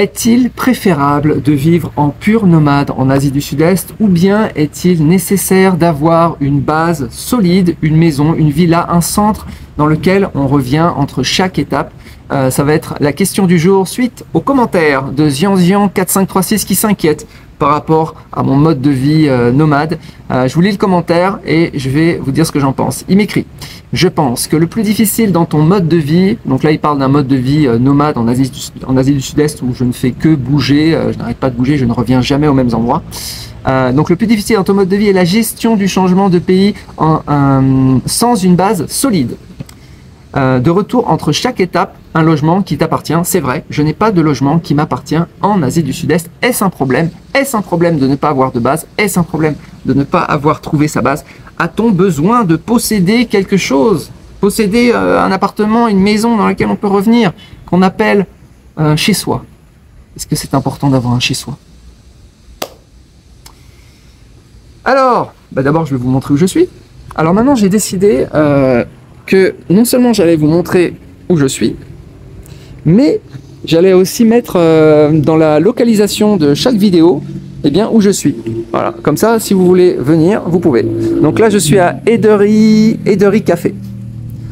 Est-il préférable de vivre en pur nomade en Asie du Sud-Est ou bien est-il nécessaire d'avoir une base solide, une maison, une villa, un centre dans lequel on revient entre chaque étape? Ça va être la question du jour suite aux commentaires de Zianzian4536 qui s'inquiète par rapport à mon mode de vie nomade. Je vous lis le commentaire et je vais vous dire ce que j'en pense. Il m'écrit: je pense que le plus difficile dans ton mode de vie, donc là il parle d'un mode de vie nomade en Asie du Sud-Est où je ne fais que bouger, je n'arrête pas de bouger, je ne reviens jamais aux mêmes endroits. Donc le plus difficile dans ton mode de vie est la gestion du changement de pays sans une base solide. De retour entre chaque étape, un logement qui t'appartient. C'est vrai, je n'ai pas de logement qui m'appartient en Asie du Sud-Est. Est-ce un problème? Est-ce un problème de ne pas avoir de base? Est-ce un problème de ne pas avoir trouvé sa base? A-t-on besoin de posséder quelque chose? Posséder un appartement, une maison dans laquelle on peut revenir, qu'on appelle chez soi? Est-ce que c'est important d'avoir un chez soi? Alors, d'abord je vais vous montrer où je suis. Alors maintenant j'ai décidé que non seulement j'allais vous montrer où je suis, mais j'allais aussi mettre dans la localisation de chaque vidéo où je suis. Voilà, comme ça, si vous voulez venir, vous pouvez. Donc là, je suis à Edery Café.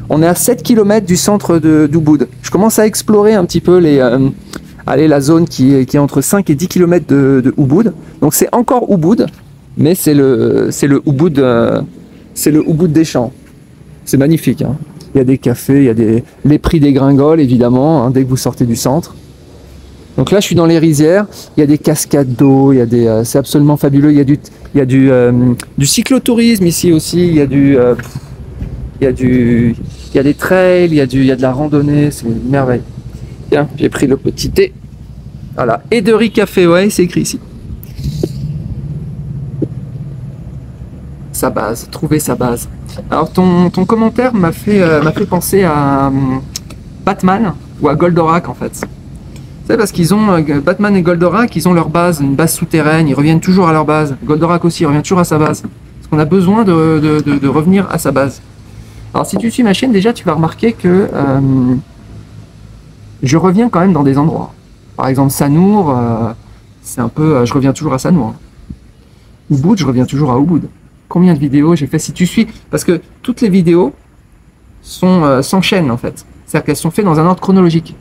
On est à 7 km du centre d'Ubud. Je commence à explorer un petit peu la zone qui est entre 5 et 10 km de Ubud. Donc c'est encore Ubud, mais c'est le Ubud des champs. C'est magnifique, hein. Il y a des cafés, il y a les prix dégringolent évidemment dès que vous sortez du centre. Donc là je suis dans les rizières, il y a des cascades d'eau, c'est absolument fabuleux. Il y a du cyclotourisme ici aussi, il y a des trails, il y a de la randonnée, c'est une merveille. Tiens, j'ai pris le petit thé. Voilà, Edery Café, ouais, c'est écrit ici. Sa base, trouver sa base. Alors ton commentaire m'a fait penser à Batman ou à Goldorak en fait. C'est parce qu'ils ont Batman et Goldorak, ils ont leur base, une base souterraine, ils reviennent toujours à leur base. Goldorak aussi revient toujours à sa base. Parce qu'on a besoin de revenir à sa base. Alors si tu suis ma chaîne déjà, tu vas remarquer que je reviens quand même dans des endroits. Par exemple Sanour, c'est un peu, je reviens toujours à Sanour. Ubud, je reviens toujours à Ubud. Combien de vidéos j'ai fait si tu suis? Parce que toutes les vidéos s'enchaînent en fait. C'est-à-dire qu'elles sont faites dans un ordre chronologique.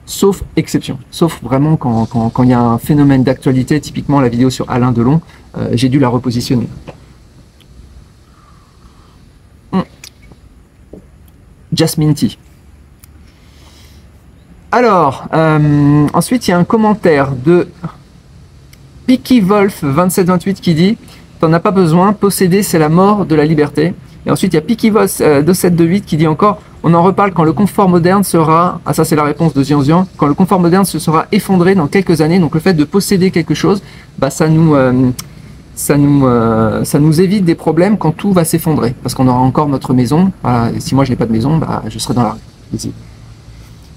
Sauf exception. Sauf vraiment quand il y a un phénomène d'actualité, typiquement la vidéo sur Alain Delon, j'ai dû la repositionner. Jasmine Tea. Alors, ensuite il y a un commentaire de Picky Wolf 2728 qui dit: t'en as pas besoin, posséder c'est la mort de la liberté. Et ensuite il y a Picky Wolf 2728 qui dit encore: on en reparle quand le confort moderne sera, ah ça c'est la réponse de Zianzian, quand le confort moderne se sera effondré dans quelques années. Donc le fait de posséder quelque chose, ça nous évite des problèmes quand tout va s'effondrer, parce qu'on aura encore notre maison. Voilà, et si moi je n'ai pas de maison, je serai dans la rue. Ici.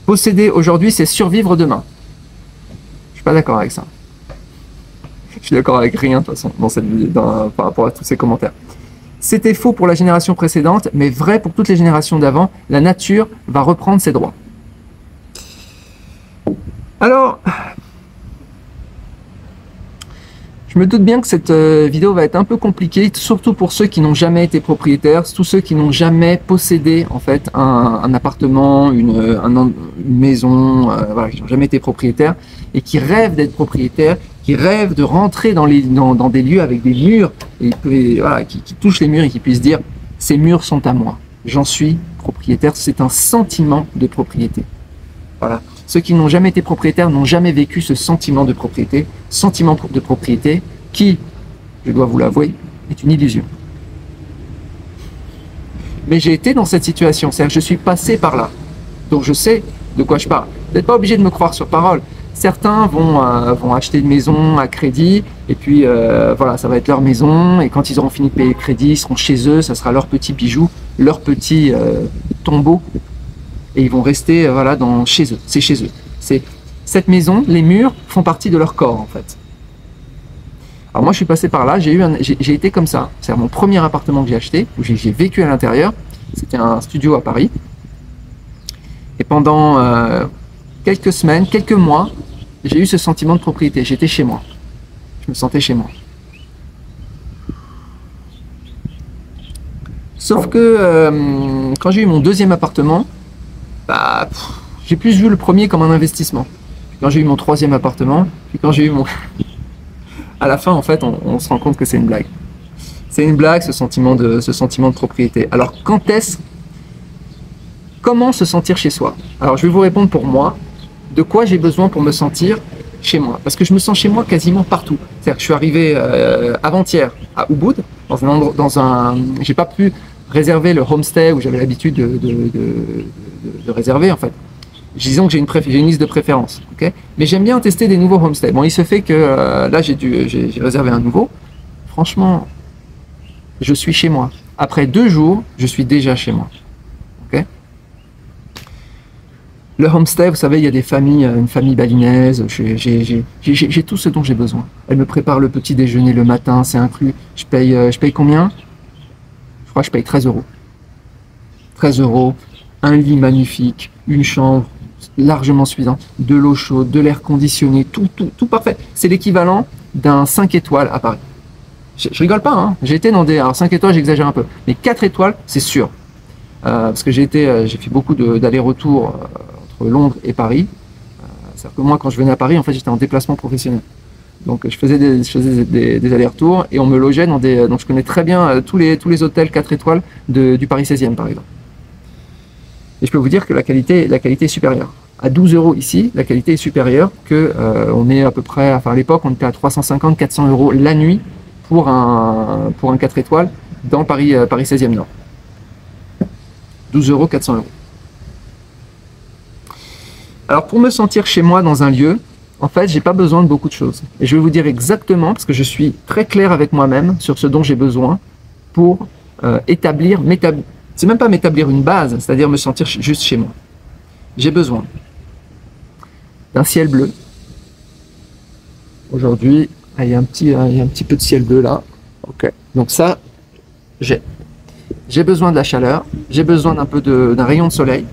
Posséder aujourd'hui c'est survivre demain. Je suis pas d'accord avec ça. Je suis d'accord avec rien de toute façon par rapport à tous ces commentaires. C'était faux pour la génération précédente, mais vrai pour toutes les générations d'avant. La nature va reprendre ses droits. Alors, je me doute bien que cette vidéo va être un peu compliquée, surtout pour ceux qui n'ont jamais été propriétaires, tous ceux qui n'ont jamais possédé en fait un appartement, une maison, voilà, qui n'ont jamais été propriétaires et qui rêvent d'être propriétaires, qui rêvent de rentrer dans des lieux avec des murs et voilà, qui touchent les murs et qui puissent dire: ces murs sont à moi, j'en suis propriétaire. C'est un sentiment de propriété. Voilà. Ceux qui n'ont jamais été propriétaires n'ont jamais vécu ce sentiment de propriété. Sentiment de propriété qui, je dois vous l'avouer, est une illusion. Mais j'ai été dans cette situation, c'est-à-dire que je suis passé par là. Donc je sais de quoi je parle. Vous n'êtes pas obligé de me croire sur parole. Certains vont acheter une maison à crédit et puis voilà, ça va être leur maison et quand ils auront fini de payer le crédit, ils seront chez eux, ça sera leur petit bijou, leur petit tombeau. Et ils vont rester voilà, chez eux, c'est chez eux. Cette maison, les murs font partie de leur corps en fait. Alors moi je suis passé par là, j'ai été comme ça. C'est mon premier appartement que j'ai acheté, où j'ai vécu à l'intérieur. C'était un studio à Paris. Et pendant quelques semaines, quelques mois, j'ai eu ce sentiment de propriété. J'étais chez moi. Je me sentais chez moi. Sauf que quand j'ai eu mon deuxième appartement, bah, j'ai plus vu le premier comme un investissement. Puis quand j'ai eu mon troisième appartement, puis quand j'ai eu mon... à la fin, en fait, on se rend compte que c'est une blague. C'est une blague, ce sentiment de propriété. Alors, comment se sentir chez soi? Alors, je vais vous répondre pour moi, de quoi j'ai besoin pour me sentir chez moi. Parce que je me sens chez moi quasiment partout. C'est-à-dire que je suis arrivé avant-hier à Ubud, j'ai pas pu réserver le homestay où j'avais l'habitude de réserver, en fait. Disons que j'ai une liste de préférences, okay. Mais j'aime bien tester des nouveaux homestays. Bon, il se fait que là, j'ai réservé un nouveau. Franchement, je suis chez moi. Après 2 jours, je suis déjà chez moi. Okay. Le homestay, vous savez, il y a des familles, une famille balinaise. J'ai tout ce dont j'ai besoin. Elle me prépare le petit déjeuner le matin, c'est inclus. Je paye combien? Je crois que je paye 13 euros. 13 euros, un lit magnifique, une chambre largement suffisante, de l'eau chaude, de l'air conditionné, tout parfait. C'est l'équivalent d'un 5 étoiles à Paris. Je rigole pas, hein. J'ai été dans des... Alors 5 étoiles, j'exagère un peu. Mais 4 étoiles, c'est sûr. Parce que j'ai fait beaucoup d'allers-retours entre Londres et Paris. C'est-à-dire que moi, quand je venais à Paris, en fait, j'étais en déplacement professionnel. Donc je faisais des allers-retours et on me logeait dans des... Donc je connais très bien tous les hôtels 4 étoiles du Paris 16e, par exemple. Et je peux vous dire que la qualité est supérieure. À 12 euros ici, la qualité est supérieure que on est à peu près, enfin à l'époque, on était à 350-400 euros la nuit pour un 4 étoiles dans Paris 16e Nord. 12 euros, 400 euros. Alors pour me sentir chez moi dans un lieu, en fait, j'ai pas besoin de beaucoup de choses. Et je vais vous dire exactement, parce que je suis très clair avec moi-même sur ce dont j'ai besoin pour c'est même pas m'établir une base, c'est-à-dire me sentir juste chez moi. J'ai besoin d'un ciel bleu. Aujourd'hui, il y a un petit peu de ciel bleu là. Ok. Donc ça, j'ai besoin de la chaleur. J'ai besoin d'un rayon de soleil.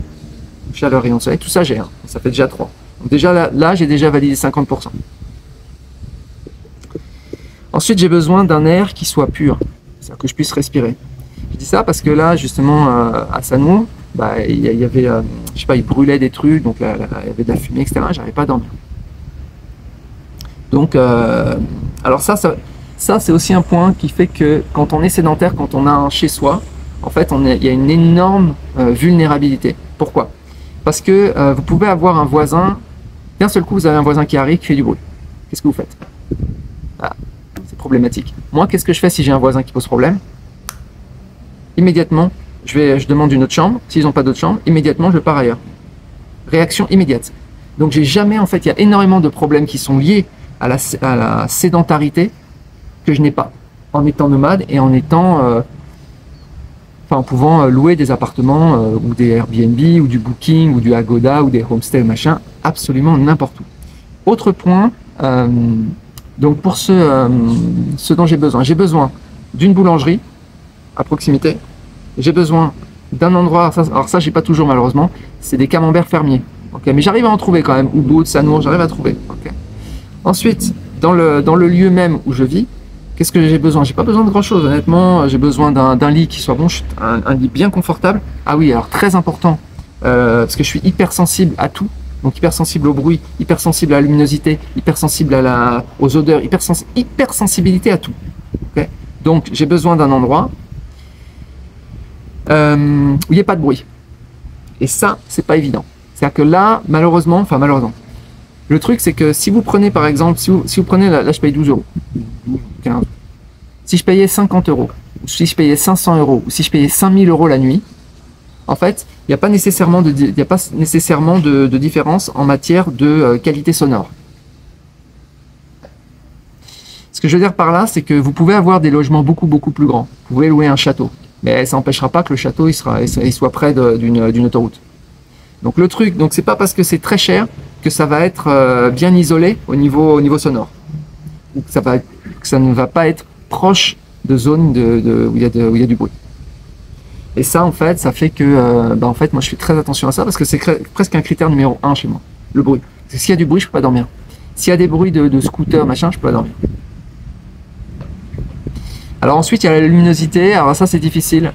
Chaleur, rayon de soleil. Tout ça, j'ai. Hein. Ça fait déjà 3. Donc déjà là j'ai déjà validé 50%. Ensuite, j'ai besoin d'un air qui soit pur, c'est-à-dire que je puisse respirer. Je dis ça parce que là, justement, à Sanur, bah, il y avait, je sais pas, il brûlait des trucs, donc là, il y avait de la fumée, etc. J'arrivais pas à dormir. Donc, alors ça c'est aussi un point qui fait que quand on est sédentaire, quand on a un chez soi, en fait, il y a une énorme vulnérabilité. Pourquoi? Parce que vous pouvez avoir un voisin, d'un seul coup, vous avez un voisin qui arrive, qui fait du bruit. Qu'est-ce que vous faites? Ah, c'est problématique. Moi, qu'est-ce que je fais si j'ai un voisin qui pose problème? Immédiatement, je demande une autre chambre. S'ils n'ont pas d'autre chambre, immédiatement, je pars ailleurs. Réaction immédiate. Donc, j'ai jamais, en fait, il y a énormément de problèmes qui sont liés à la sédentarité que je n'ai pas en étant nomade et en étant, en pouvant louer des appartements ou des Airbnb ou du Booking ou du Agoda ou des homestays machin, absolument n'importe où. Autre point, donc pour ce dont j'ai besoin d'une boulangerie à proximité. J'ai besoin d'un endroit, alors ça j'ai pas toujours malheureusement, c'est des camemberts fermiers. Okay, mais j'arrive à en trouver quand même, Ubud, Sanur, j'arrive à trouver. Okay. Ensuite, dans le lieu même où je vis, qu'est-ce que j'ai besoin? J'ai pas besoin de grand chose, honnêtement. J'ai besoin d'un lit qui soit bon, un lit bien confortable. Ah oui, alors très important, parce que je suis hypersensible à tout. Donc hypersensible au bruit, hypersensible à la luminosité, hypersensible aux odeurs, hypersensibilité à tout. Okay. Donc j'ai besoin d'un endroit où il n'y ait pas de bruit. Et ça, c'est pas évident. C'est-à-dire que là, malheureusement, le truc c'est que si vous prenez par exemple, si vous prenez, là je paye 12 euros, 15. Si je payais 50 euros, ou si je payais 500 euros, ou si je payais 5000 euros la nuit, en fait, il n'y a pas nécessairement de différence en matière de qualité sonore. Ce que je veux dire par là, c'est que vous pouvez avoir des logements beaucoup plus grands. Vous pouvez louer un château, mais ça n'empêchera pas que le château il soit près d'une autoroute. Donc le truc, donc c'est pas parce que c'est très cher que ça va être bien isolé au niveau sonore. Donc ça ne va pas être proche de zones où il y a du bruit. Et ça en fait, ça fait que en fait moi je fais très attention à ça parce que c'est presque un critère numéro 1 chez moi. le bruit. Parce que s'il y a du bruit, je peux pas dormir. S'il y a des bruits de scooter, machin, je peux pas dormir. Alors ensuite, il y a la luminosité. Alors ça, c'est difficile.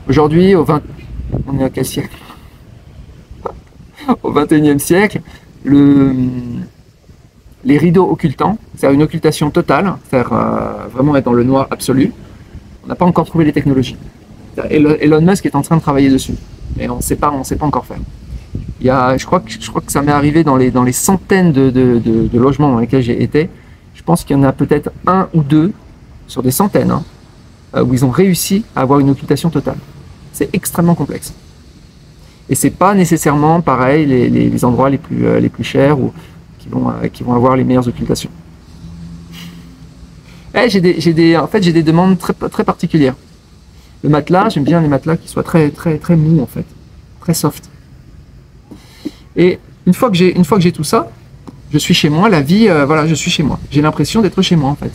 Aujourd'hui, on est à quel siècle? Au 21e siècle, les rideaux occultants, c'est-à-dire une occultation totale, c'est-à-dire vraiment être dans le noir absolu. On n'a pas encore trouvé les technologies. Elon Musk est en train de travailler dessus, mais on ne sait pas encore faire. Je crois que ça m'est arrivé dans les centaines de logements dans lesquels j'ai été. Je pense qu'il y en a peut-être un ou deux sur des centaines où ils ont réussi à avoir une occultation totale. C'est extrêmement complexe. Et c'est pas nécessairement pareil les endroits les plus chers ou qui vont avoir les meilleures occultations. J'ai des demandes très particulières. Le matelas, j'aime bien les matelas qui soient très mous en fait, très soft. Et une fois que j'ai tout ça, je suis chez moi. La vie, voilà, je suis chez moi. J'ai l'impression d'être chez moi en fait.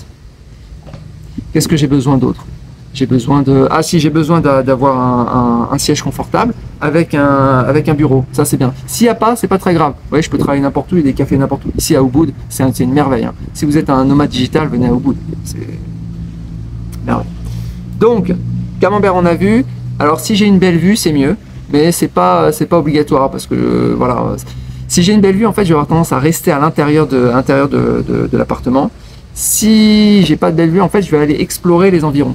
Qu'est-ce que j'ai besoin d'autre? J'ai besoin d'avoir un siège confortable avec un bureau. Ça, c'est bien. S'il n'y a pas, c'est pas très grave. Vous voyez, je peux travailler n'importe où, il y a des cafés n'importe où. Ici, à Ubud, c'est une merveille. Hein. Si vous êtes un nomade digital, venez à Ubud. C'est merveille. Donc, Camembert, on a vu. Alors, si j'ai une belle vue, c'est mieux. Mais c'est pas obligatoire parce que, voilà. Si j'ai une belle vue, en fait, je vais avoir tendance à rester à l'intérieur de l'appartement. Si j'ai pas de belle vue, en fait, je vais aller explorer les environs.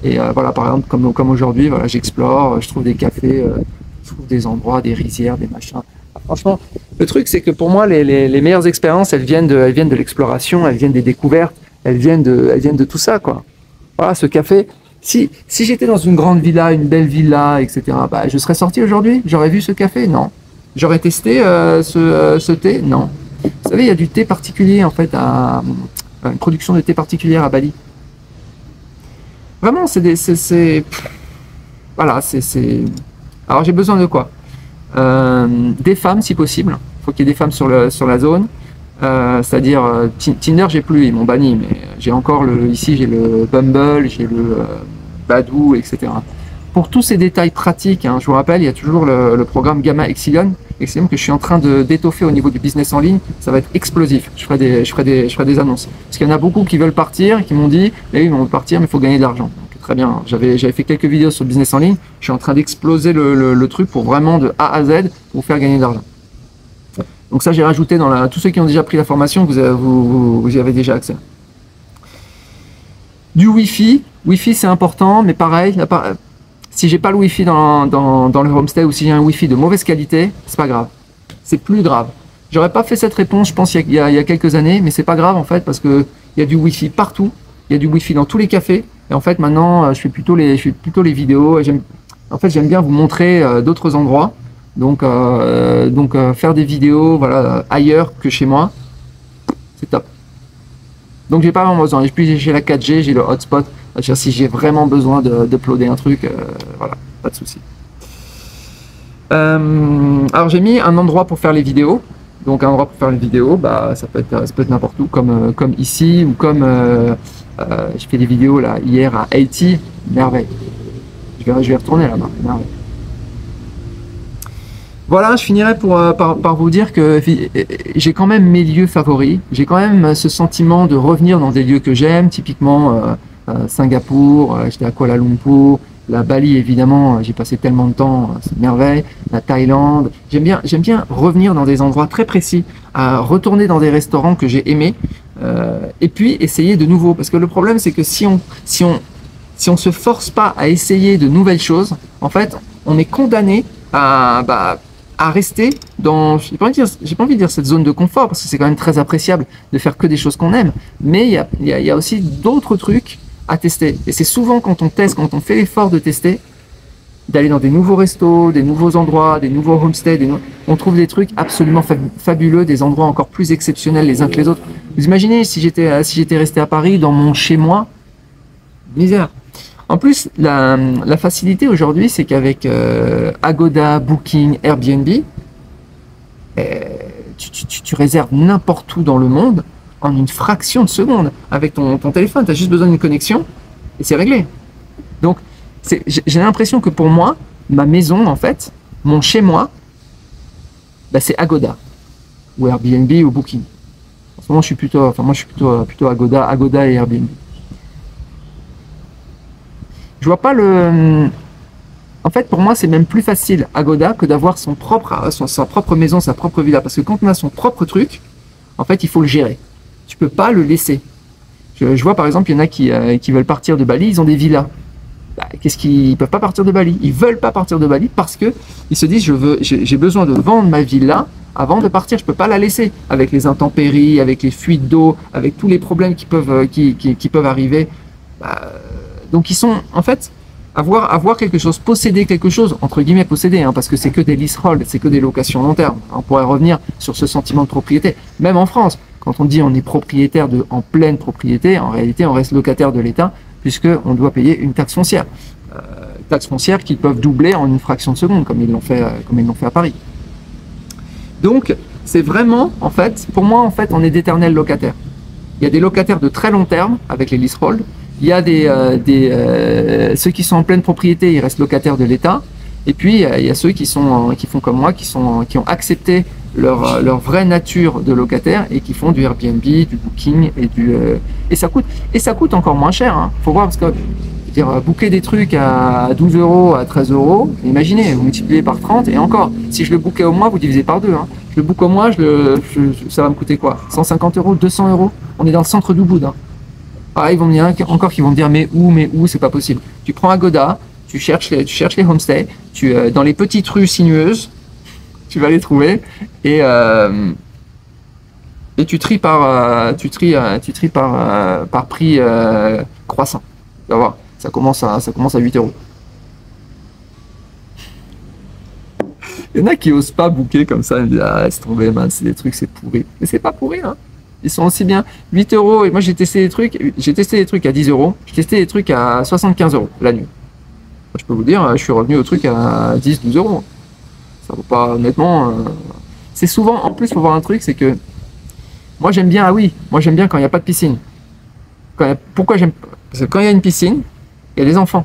Et voilà, par exemple, comme aujourd'hui, voilà, j'explore, je trouve des cafés, je trouve des endroits, des rizières, des machins. Franchement, le truc, c'est que pour moi, les meilleures expériences, elles viennent de l'exploration, elles viennent des découvertes, elles viennent de tout ça, quoi. Voilà, ce café. Si j'étais dans une grande villa, une belle villa, etc., bah, je serais sorti aujourd'hui, j'aurais vu ce café? Non. J'aurais testé ce thé? Non. Vous savez, il y a du thé particulier, en fait, une production de thé particulière à Bali. Vraiment, voilà, alors j'ai besoin de quoi? Des femmes, si possible. Il faut qu'il y ait des femmes sur la zone. C'est-à-dire, Tinder, j'ai plus, ils m'ont banni, mais j'ai encore ici, j'ai le Bumble, j'ai le Badoo, etc. Pour tous ces détails pratiques, hein, je vous rappelle, il y a toujours le programme Gamma Epsilon que je suis en train d'étoffer au niveau du business en ligne. Ça va être explosif. Je ferai des annonces. Parce qu'il y en a beaucoup qui veulent partir, qui m'ont dit, eh oui, ils vont partir, mais il faut gagner de l'argent. Donc, très bien. J'avais fait quelques vidéos sur le business en ligne. Je suis en train d'exploser le truc pour vraiment de A à Z pour vous faire gagner de l'argent. Donc ça, j'ai rajouté dans tous ceux qui ont déjà pris la formation, vous y avez déjà accès. Du Wi-Fi. Wi-Fi, c'est important, mais pareil, si j'ai pas le Wi-Fi dans le homestay ou si j'ai un Wi-Fi de mauvaise qualité, c'est pas grave. C'est plus grave. J'aurais pas fait cette réponse, je pense, il y a quelques années, mais c'est pas grave en fait, parce que il y a du Wi-Fi partout. Il y a du Wi-Fi dans tous les cafés. Et en fait, maintenant, je fais plutôt les vidéos. Et j'aime bien vous montrer d'autres endroits. Donc faire des vidéos, voilà, ailleurs que chez moi, c'est top. Donc j'ai pas vraiment besoin. Et puis j'ai la 4G, j'ai le hotspot. Si j'ai vraiment besoin d'uploader un truc, voilà, pas de souci. Alors j'ai mis un endroit pour faire les vidéos. Donc un endroit pour faire les vidéos, bah ça peut être n'importe où, comme ici ou comme je fais des vidéos là hier à Haïti, merveille. Je vais retourner là-bas, merveille. Voilà, je finirai par vous dire que j'ai quand même mes lieux favoris. J'ai quand même ce sentiment de revenir dans des lieux que j'aime, typiquement Singapour, j'étais à Kuala Lumpur, la Bali évidemment, j'ai passé tellement de temps, c'est une merveille, la Thaïlande. J'aime bien revenir dans des endroits très précis, à retourner dans des restaurants que j'ai aimés, et puis essayer de nouveau. Parce que le problème, c'est que si on se force pas à essayer de nouvelles choses, en fait, on est condamné à rester dans, j'ai pas envie de dire cette zone de confort, parce que c'est quand même très appréciable de faire que des choses qu'on aime, mais il y a aussi d'autres trucs à tester. Et c'est souvent quand on teste, quand on fait l'effort de tester, d'aller dans des nouveaux restos, des nouveaux endroits, des nouveaux homestays, on trouve des trucs absolument fabuleux, des endroits encore plus exceptionnels les uns que les autres. Vous imaginez si j'étais resté à Paris, dans mon chez-moi, misère. En plus, la facilité aujourd'hui, c'est qu'avec Agoda, Booking, Airbnb, tu réserves n'importe où dans le monde en une fraction de seconde. Avec ton téléphone, tu as juste besoin d'une connexion et c'est réglé. Donc, j'ai l'impression que pour moi, ma maison, en fait, mon chez-moi, bah, c'est Agoda. ou Airbnb ou Booking. En ce moment, je suis plutôt Agoda et Airbnb. Je vois pas le. En fait, pour moi, c'est même plus facile Agoda que d'avoir sa propre maison, sa propre villa. Parce que quand on a son propre truc, en fait, il faut le gérer. Tu peux pas le laisser. Je vois par exemple, il y en a qui veulent partir de Bali, ils ont des villas. Bah, ils peuvent pas partir de Bali. Ils veulent pas partir de Bali parce que ils se disent j'ai besoin de vendre ma villa avant de partir. Je peux pas la laisser avec les intempéries, avec les fuites d'eau, avec tous les problèmes qui peuvent arriver. Bah, donc ils sont en fait avoir quelque chose, posséder quelque chose entre guillemets posséder, hein, parce que c'est que des leasehold, c'est que des locations long terme. On pourrait revenir sur ce sentiment de propriété. Même en France, quand on dit on est propriétaire en pleine propriété, en réalité on reste locataire de l'État puisqu'on doit payer une taxe foncière. Taxe foncière qu'ils peuvent doubler en une fraction de seconde, comme ils l'ont fait à Paris. Donc, c'est vraiment, en fait, pour moi, en fait, on est d'éternels locataires. Il y a des locataires de très long terme avec les leasehold. Il y a ceux qui sont en pleine propriété, ils restent locataires de l'État. Et puis, il y a ceux qui font comme moi, qui ont accepté leur vraie nature de locataire et qui font du Airbnb, du Booking et ça coûte encore moins cher. Hein. Faut voir parce que booker des trucs à 12 euros, à 13 euros, imaginez, vous multipliez par 30 et encore, si je le bookais au mois, vous divisez par 2. Hein. Je le book au mois, ça va me coûter quoi? 150 euros, 200 euros. On est dans le centre d'Ubud. Hein. Ah, ils vont me dire encore qu'ils vont me dire mais où, c'est pas possible. Tu prends Agoda, tu cherches les homestays, dans les petites rues sinueuses, tu vas les trouver et tu tries par prix croissant. Tu vas voir, ça commence à 8 euros. Il y en a qui osent pas booker comme ça, ils me disent ah laisse tomber man, c'est des trucs c'est pourri. Mais c'est pas pourri hein. Ils sont aussi bien 8 euros et moi j'ai testé des trucs à 10 euros, j'ai testé des trucs à 75 euros la nuit. Je peux vous dire, je suis revenu au truc à 10-12 euros. Ça vaut pas, honnêtement. C'est souvent, en plus, il faut voir un truc, c'est que moi j'aime bien quand il n'y a pas de piscine. Pourquoi j'aime? Parce que quand il y a une piscine, il y a des enfants.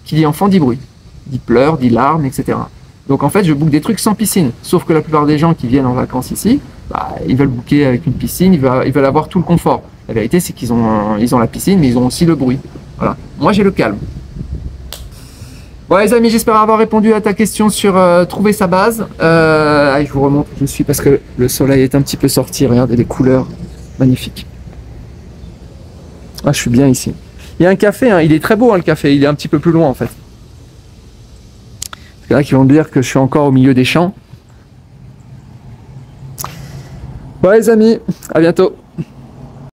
Qui dit enfant dit bruit, dit pleurs, dit larmes, etc. Donc en fait, je book des trucs sans piscine. Sauf que la plupart des gens qui viennent en vacances ici, ils veulent booker avec une piscine, ils veulent avoir tout le confort. La vérité, c'est qu'ils ont la piscine, mais ils ont aussi le bruit. Voilà. Moi, j'ai le calme. Bon les amis, j'espère avoir répondu à ta question sur trouver sa base. Je vous remonte où je suis parce que le soleil est un petit peu sorti. Regardez les couleurs magnifiques. Ah, je suis bien ici. Il y a un café, hein. Il est très beau hein, le café, il est un petit peu plus loin en fait. Il y en a qui vont me dire que je suis encore au milieu des champs. Bon les amis, à bientôt.